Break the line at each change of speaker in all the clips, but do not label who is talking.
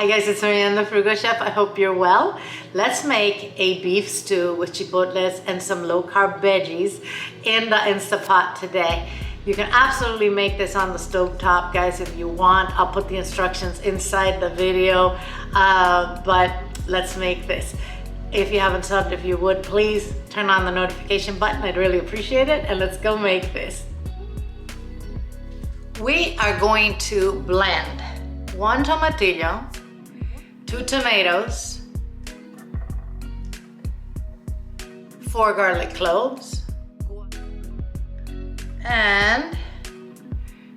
Hi guys, it's Marianne the Frugal Chef. I hope you're well. Let's make a beef stew with chipotles and some low-carb veggies in the Instapot today. You can absolutely make this on the stovetop, guys, if you want. I'll put the instructions inside the video, but let's make this. If you haven't subbed, if you would, please turn on the notification button. I'd really appreciate it, and let's go make this. We are going to blend 1 tomatillo, 2 tomatoes, 4 garlic cloves, and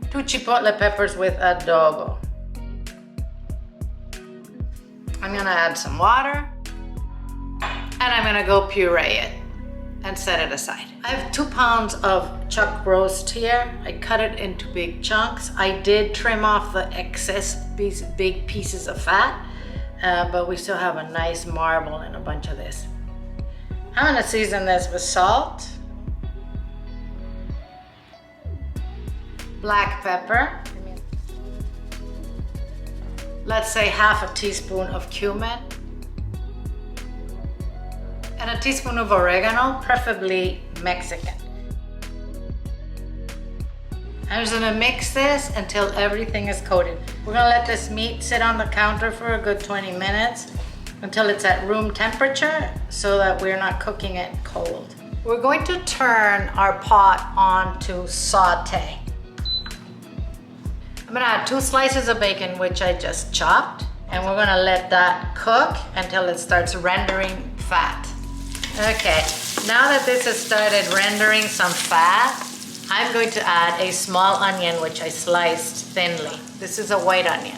2 chipotle peppers with adobo. I'm gonna add some water, and I'm gonna go puree it and set it aside. I have 2 pounds of chuck roast here. I cut it into big chunks. I did trim off the excess big pieces of fat, but we still have a nice marble and a bunch of this. I'm gonna season this with salt, black pepper, let's say ½ a teaspoon of cumin, and a teaspoon of oregano, preferably Mexican. I'm just gonna mix this until everything is coated. We're gonna let this meat sit on the counter for a good 20 minutes until it's at room temperature so that we're not cooking it cold. We're going to turn our pot on to saute. I'm gonna add 2 slices of bacon, which I just chopped, and we're gonna let that cook until it starts rendering fat. Okay, now that this has started rendering some fat, I'm going to add a small onion, which I sliced thinly. This is a white onion.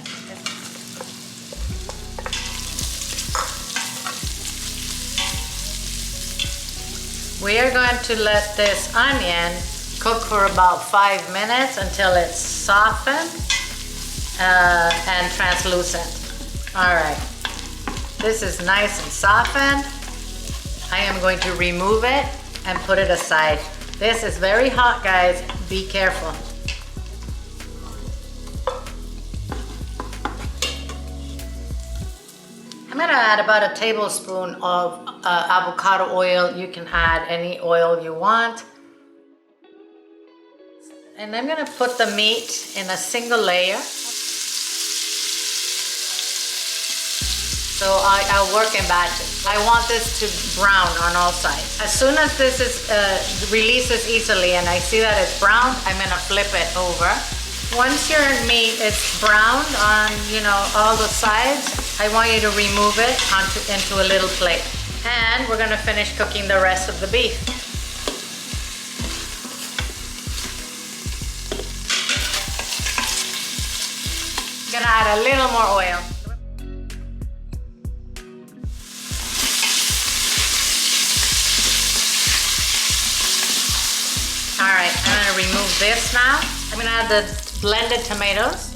We are going to let this onion cook for about 5 minutes until it's softened and translucent. All right, this is nice and softened. I am going to remove it and put it aside. This is very hot, guys. Be careful. I'm gonna add about a tablespoon of avocado oil. You can add any oil you want. And I'm gonna put the meat in a single layer. So I'll work in batches. I want this to brown on all sides. As soon as this is releases easily and I see that it's brown, I'm gonna flip it over. Once your meat is browned on, all the sides, I want you to remove it into a little plate. And we're gonna finish cooking the rest of the beef. I'm gonna add a little more oil. All right, I'm gonna remove this now. I'm gonna add the blended tomatoes.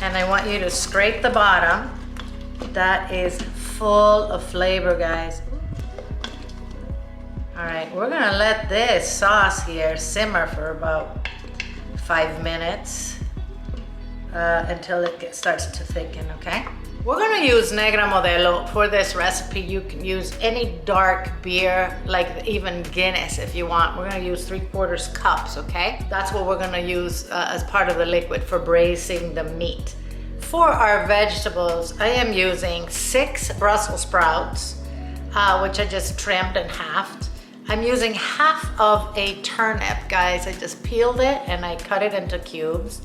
And I want you to scrape the bottom. That is full of flavor, guys. All right, we're gonna let this sauce here simmer for about 5 minutes until it starts to thicken, okay? We're gonna use Negra Modelo for this recipe. You can use any dark beer, like even Guinness if you want. We're gonna use 3/4 cups, okay? That's what we're gonna use as part of the liquid for braising the meat. For our vegetables, I am using 6 Brussels sprouts, which I just trimmed and halved. I'm using ½ of a turnip, guys. I just peeled it and I cut it into cubes.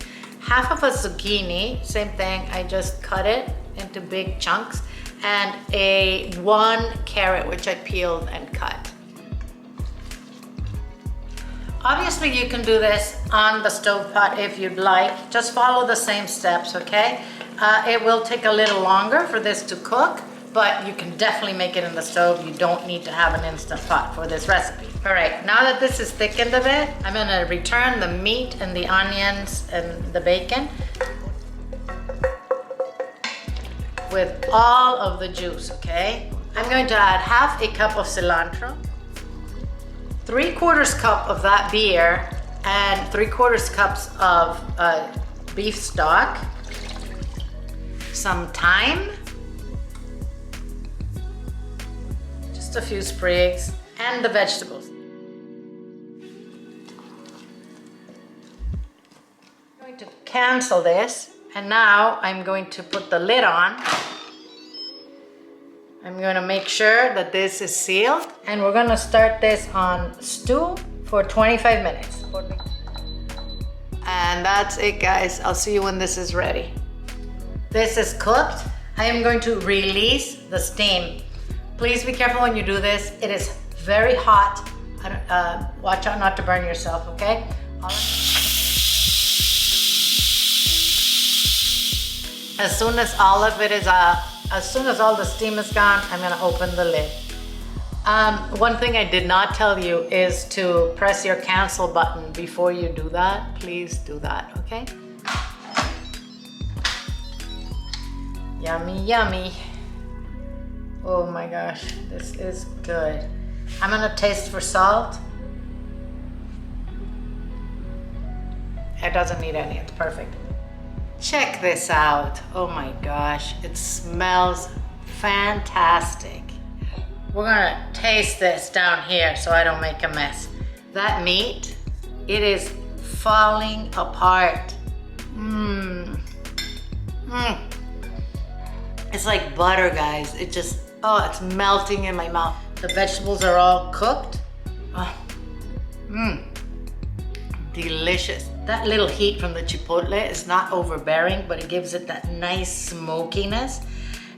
½ of a zucchini, same thing, I just cut it into big chunks, and 1 carrot, which I peeled and cut. Obviously, you can do this on the stovetop if you'd like. Just follow the same steps, okay? It will take a little longer for this to cook, but you can definitely make it in the stove. You don't need to have an Instant Pot for this recipe. All right, now that this is thickened a bit, I'm gonna return the meat and the onions and the bacon with all of the juice, okay? I'm going to add ½ a cup of cilantro, 3/4 cup of that beer, and 3/4 cups of beef stock. some thyme, just a few sprigs, and the vegetables. I'm going to cancel this, and now I'm going to put the lid on. I'm going to make sure that this is sealed, and we're going to start this on stew for 25 minutes. And that's it, guys. I'll see you when this is ready. This is cooked. I am going to release the steam. Please be careful when you do this. It is very hot. Watch out not to burn yourself, okay? As soon as all of it is as soon as all the steam is gone, I'm gonna open the lid. One thing I did not tell you is to press your cancel button before you do that. Please do that, okay? Yummy, yummy. Oh my gosh, this is good. I'm gonna taste for salt. It doesn't need any, it's perfect. Check this out. Oh my gosh, it smells fantastic. We're gonna taste this down here so I don't make a mess. That meat, it is falling apart. It's like butter, guys. It just, oh, it's melting in my mouth. The vegetables are all cooked. Delicious. That little heat from the chipotle is not overbearing, but it gives it that nice smokiness.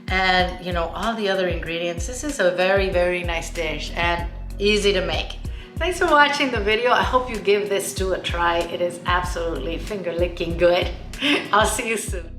And you know, all the other ingredients. This is a very, very nice dish and easy to make. Thanks for watching the video. I hope you give this stew a try. It is absolutely finger-licking good. I'll see you soon.